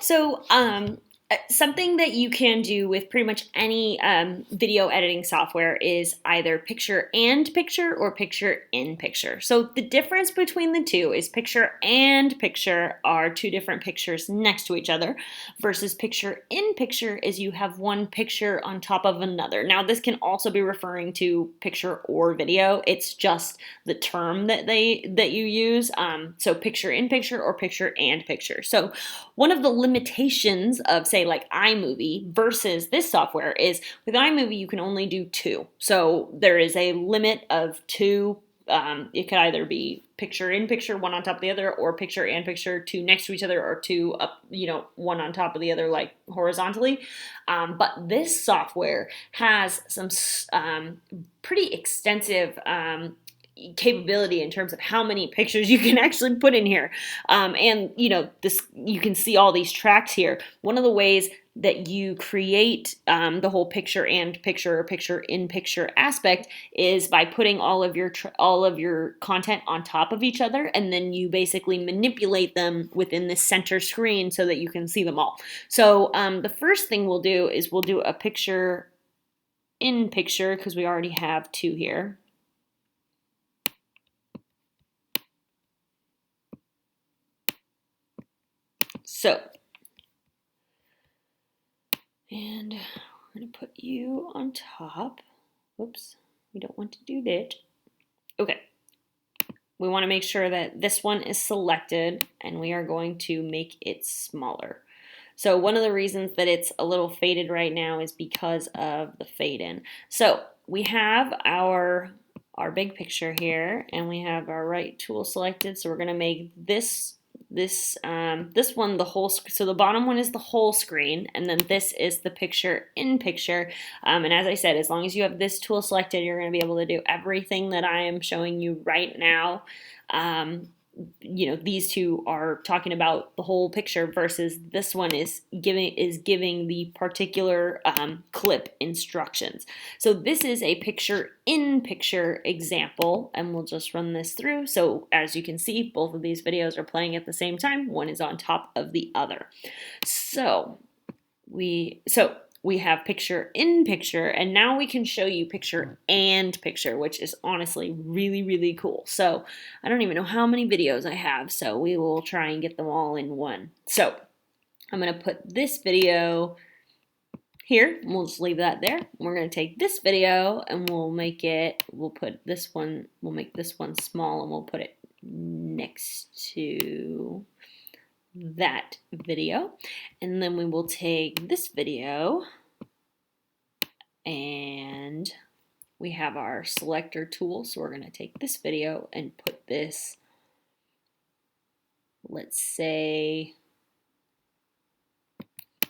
So, something that you can do with pretty much any video editing software is either picture and picture or picture in picture. So the difference between the two is picture and picture are two different pictures next to each other versus picture in picture is you have one picture on top of another. Now this can also be referring to picture or video. It's just the term that you use. So picture in picture or picture and picture. So one of the limitations of, say, like iMovie versus this software is with iMovie, you can only do two. So there is a limit of two. It could either be picture in picture, one on top of the other, or picture and picture, two next to each other, or two up, one on top of the other, like horizontally. But this software has some pretty extensive capability in terms of how many pictures you can actually put in here. And this, you can see all these tracks here. One of the ways that you create the whole picture and picture or picture in picture aspect is by putting all of your content on top of each other, and then you basically manipulate them within the center screen so that you can see them all. So the first thing we'll do is we'll do a picture in picture because we already have two here. So, and we're going to put you on top. Whoops, we don't want to do that. Okay, we want to make sure that this one is selected, and we are going to make it smaller. So one of the reasons that it's a little faded right now is because of the fade in. So we have our big picture here, and we have our right tool selected. So we're going to make this one the whole. So the bottom one is the whole screen, and then this is the picture in picture. And as I said, as long as you have this tool selected, you're going to be able to do everything that I am showing you right now. These two are talking about the whole picture versus this one is giving the particular clip instructions. So this is a picture in picture example, and we'll just run this through. So as you can see, both of these videos are playing at the same time. One is on top of the other. So we have picture in picture, and now we can show you picture and picture, which is honestly really, really cool. So I don't even know how many videos I have, so we will try and get them all in one. So I'm going to put this video here, and we'll just leave that there. We're going to take this video and we'll make this one small, and we'll put it next to that video, and then we will take this video, and we have our selector tool, so we're going to take this video and put this, let's say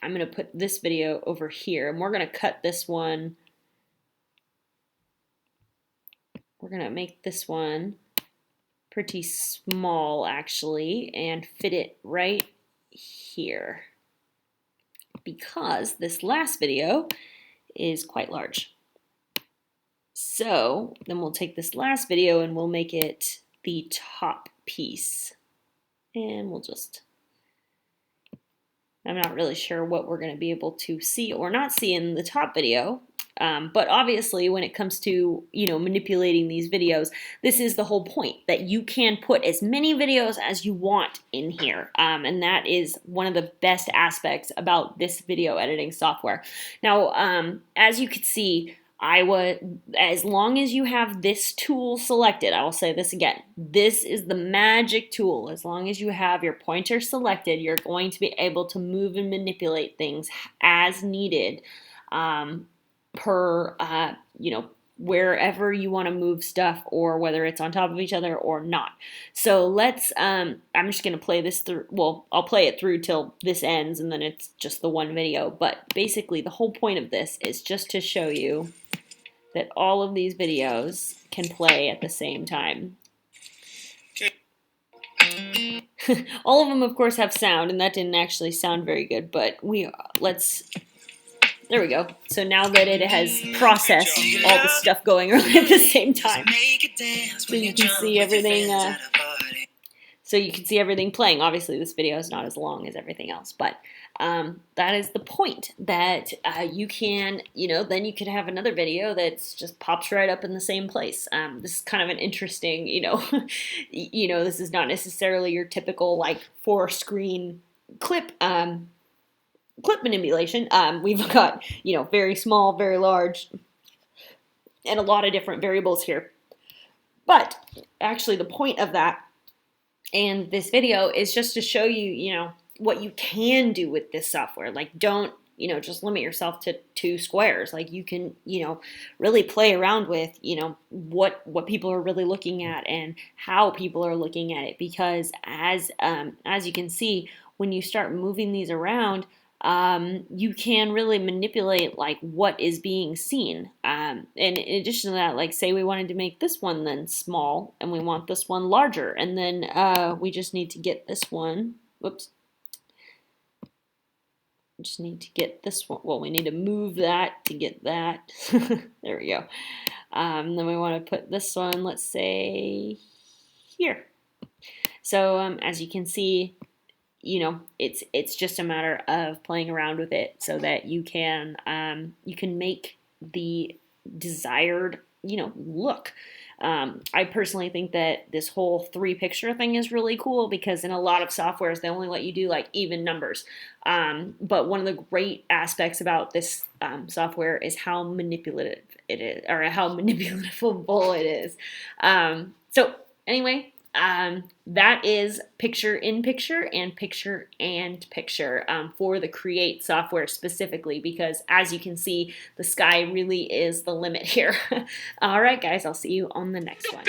I'm going to put this video over here, and we're going to cut this one. We're going to make this one pretty small actually and fit it right here because this last video is quite large. So then we'll take this last video and we'll make it the top piece, and I'm not really sure what we're going to be able to see or not see in the top video. But obviously when it comes to, manipulating these videos, this is the whole point, that you can put as many videos as you want in here. And that is one of the best aspects about this video editing software. Now, as you can see, as long as you have this tool selected, I will say this again, this is the magic tool. As long as you have your pointer selected, you're going to be able to move and manipulate things as needed. Per wherever you want to move stuff, or whether it's on top of each other or not. So let's I'm just going to play this through. Well, I'll play it through till this ends, and then it's just the one video. But basically the whole point of this is just to show you that all of these videos can play at the same time. All of them of course have sound, and that didn't actually sound very good, but there we go. So now that it has processed all the stuff going on at the same time, so you can see everything. so you can see everything playing. Obviously, this video is not as long as everything else, but that is the point, that you can, then you could have another video that's just pops right up in the same place. This is kind of an interesting, this is not necessarily your typical like 4-screen clip manipulation. We've got, very small, very large, and a lot of different variables here. But actually the point of that and this video is just to show you, what you can do with this software. Like, don't, just limit yourself to 2 squares. Like, you can, really play around with, what people are really looking at and how people are looking at it. Because as you can see, when you start moving these around, you can really manipulate like what is being seen. And in addition to that, like say we wanted to make this one then small and we want this one larger, and then we just need to get this one, whoops, just need to get this one, well, we need to move that to get that. There we go. Then we want to put this one, let's say here. So as you can see, it's just a matter of playing around with it so that you can make the desired look. I personally think that this whole 3-picture thing is really cool, because in a lot of softwares they only let you do like even numbers. But one of the great aspects about this software is how manipulative it is, or how manipulatable it is. So anyway, that is Picture in Picture and Picture and Picture for the Create software specifically, because as you can see, the sky really is the limit here. All right, guys, I'll see you on the next one.